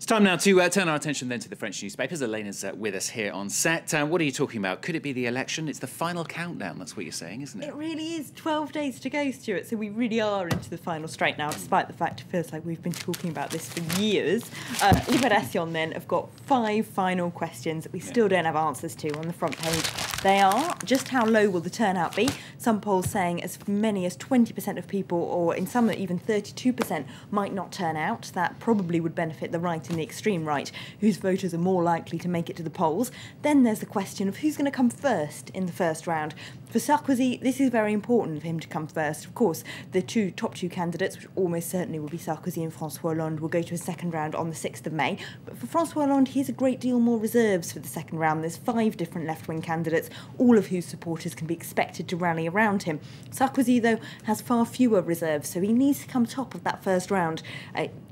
It's time now to turn our attention then to the French newspapers. Elena's with us here on set. What are you talking about? Could it be the election? It's the final countdown, that's what you're saying, isn't it? It really is. 12 days to go, Stuart, so we really are into the final straight now, despite the fact it feels like we've been talking about this for years. Libération then have got 5 final questions that we still don't have answers to on the front page. They are, just how low will the turnout be? Some polls saying as many as 20% of people, or in some even 32%, might not turn out. That probably would benefit the right and the extreme right, whose voters are more likely to make it to the polls. Then there's the question of who's going to come first in the first round. For Sarkozy, this is very important for him to come first. Of course, the top two candidates, which almost certainly will be Sarkozy and François Hollande, will go to a second round on the 6th of May. But for François Hollande, he has a great deal more reserves for the second round. There's 5 different left-wing candidates, all of whose supporters can be expected to rally around him. Sarkozy, though, has far fewer reserves, so he needs to come top of that first round.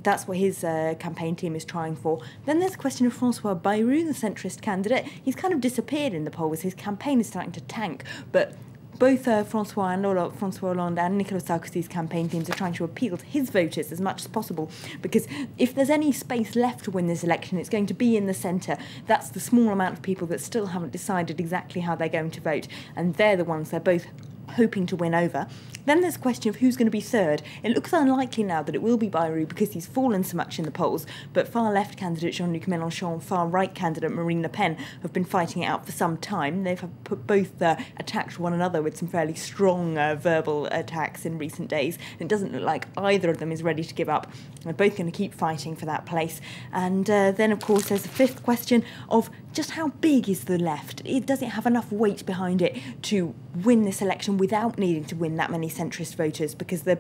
That's what his campaign team is trying for. Then there's the question of François Bayrou, the centrist candidate. He's kind of disappeared in the polls. His campaign is starting to tank, but both François Hollande and Nicolas Sarkozy's campaign teams are trying to appeal to his voters as much as possible, because if there's any space left to win this election, it's going to be in the centre. That's the small amount of people that still haven't decided exactly how they're going to vote, and they're the ones they're both hoping to win over. Then there's a question of who's going to be third. It looks unlikely now that it will be Bayrou because he's fallen so much in the polls, but far-left candidate Jean-Luc Mélenchon and far-right candidate Marine Le Pen have been fighting it out for some time. They've both attacked one another with some fairly strong verbal attacks in recent days. And it doesn't look like either of them is ready to give up. They're both going to keep fighting for that place. And then, of course, there's the fifth question of just how big is the left? Does it have enough weight behind it to win this election without needing to win that many centrist voters? Because the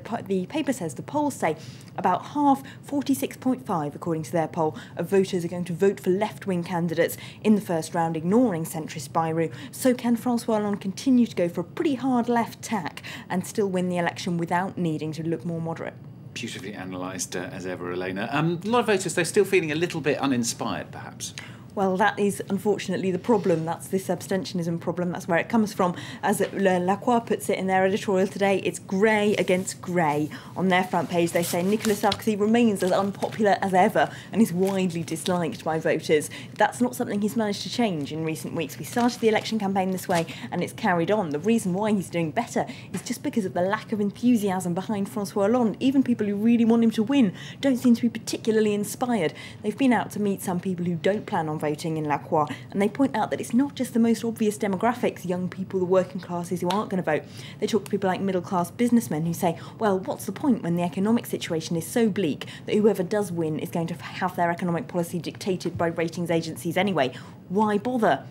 paper says, the polls say about half, 46.5 according to their poll, of voters are going to vote for left-wing candidates in the first round, ignoring centrist Bayrou. So can François Hollande continue to go for a pretty hard left tack and still win the election without needing to look more moderate? Beautifully analysed as ever, Elena. A lot of voters, they're still feeling a little bit uninspired, perhaps. Well, that is unfortunately the problem. That's this abstentionism problem. That's where it comes from. As La Croix puts it in their editorial today, it's grey against grey. On their front page, they say Nicolas Sarkozy remains as unpopular as ever and is widely disliked by voters. That's not something he's managed to change in recent weeks. We started the election campaign this way and it's carried on. The reason why he's doing better is just because of the lack of enthusiasm behind François Hollande. Even people who really want him to win don't seem to be particularly inspired. They've been out to meet some people who don't plan on voting in La Croix, and they point out that it's not just the most obvious demographics, young people, the working classes who aren't going to vote. They talk to people like middle-class businessmen who say, well, what's the point when the economic situation is so bleak that whoever does win is going to have their economic policy dictated by ratings agencies anyway? Why bother?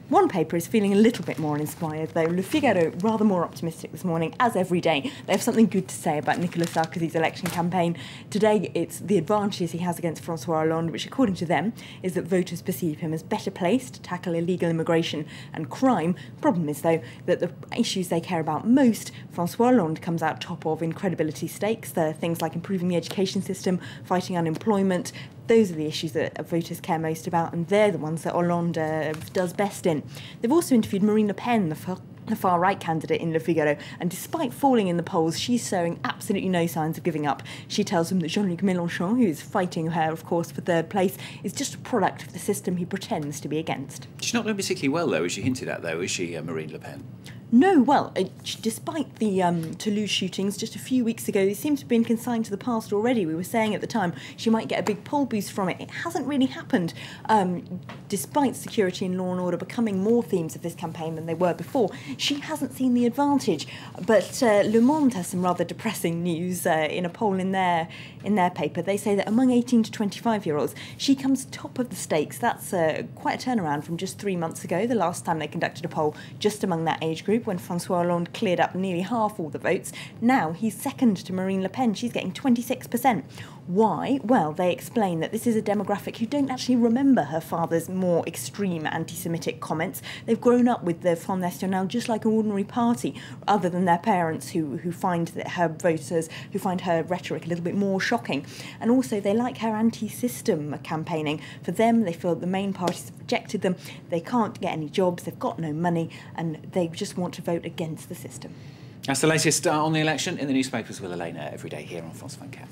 One paper is feeling a little bit more uninspired, though. Le Figaro, rather more optimistic this morning, as every day. They have something good to say about Nicolas Sarkozy's election campaign. Today, it's the advantages he has against François Hollande, which, according to them, is that voters perceive him as better placed to tackle illegal immigration and crime. Problem is, though, that the issues they care about most, François Hollande comes out top of in credibility stakes. There are things like improving the education system, fighting unemployment. Those are the issues that voters care most about, and they're the ones that Hollande does best in. They've also interviewed Marine Le Pen, the far-right candidate in Le Figaro, and despite falling in the polls, she's showing absolutely no signs of giving up. She tells them that Jean-Luc Mélenchon, who is fighting her, of course, for third place, is just a product of the system he pretends to be against. She's not doing particularly well, though, as she hinted at, though, is she, Marine Le Pen? No, well, despite the Toulouse shootings just a few weeks ago, they seem to have been consigned to the past already. We were saying at the time she might get a big poll boost from it. It hasn't really happened, despite security and law and order becoming more themes of this campaign than they were before. She hasn't seen the advantage. But Le Monde has some rather depressing news in a poll in their paper. They say that among 18 to 25-year-olds, she comes top of the stakes. That's quite a turnaround from just 3 months ago, the last time they conducted a poll just among that age group, when François Hollande cleared up nearly half all the votes. Now he's second to Marine Le Pen. She's getting 26%. Why? Well, they explain that this is a demographic who don't actually remember her father's more extreme anti-Semitic comments. They've grown up with the Front National just like an ordinary party, other than their parents who find that her voters, who find her rhetoric a little bit more shocking. And also they like her anti-system campaigning. For them, they feel that the main parties have rejected them, they can't get any jobs, they've got no money, and they just want to vote against the system. That's the latest on the election in the newspapers with Elena every day here on France 24.